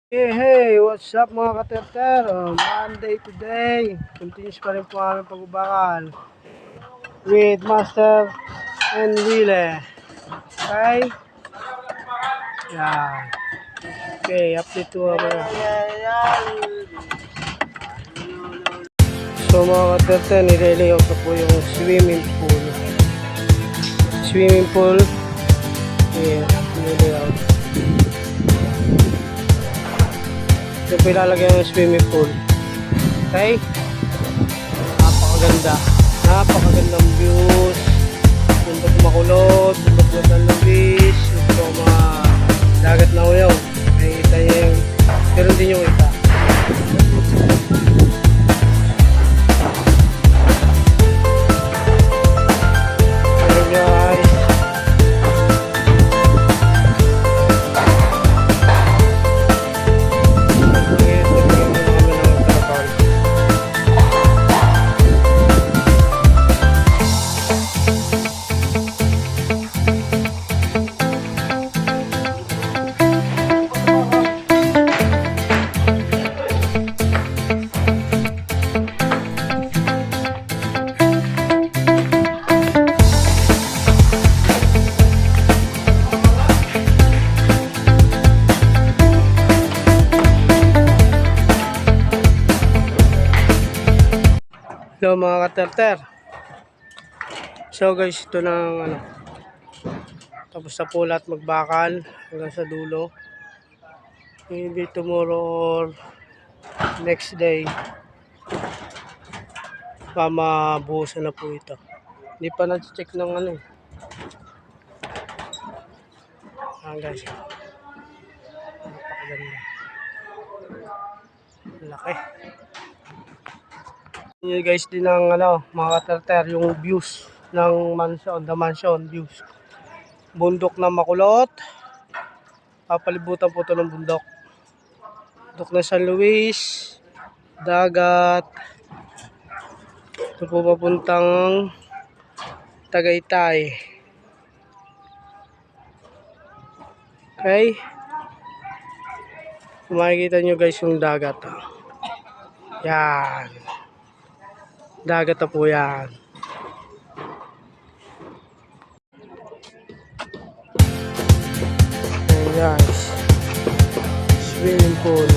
Hey, what's up mga katerter? Monday today. Continuous pa rin po aming pag-ubakal with Master and Wille. Okay? Yan. Okay, update to mga. So mga katerter, nire-layout na po yung swimming pool. Swimming pool. Yeah, nire-layout. Ito po ilalagay ng swimming pool. Okay? Napakagandang views. Bundok makulot, bundok ng beach, ito mga dagat na uyaw. Nakikita niyo yung, pero hindi nyo kita. Hello guys. Hello mga katerter. So guys, ito ng tapos na po lahat magbakal hanggang sa dulo. Maybe tomorrow or next day mabuhusan na po ito. Hindi pa na-check ng guys. Napakaganda. Laki. Yun guys din ang mga katerter, yung views ng mansion, the mansion views. Bundok na makulot. Papalibutan po ito ng bundok. Bundok na San Luis, dagat. Ito po papuntang Tagaytay. Okay? Makikita nyo guys yung dagat. Yan. Dagat na po yan. Ayan guys. Swimming pool.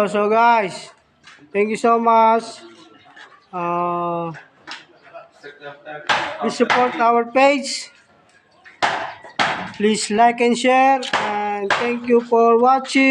So guys, thank you so much. Please support our page. Please like and share, and thank you for watching.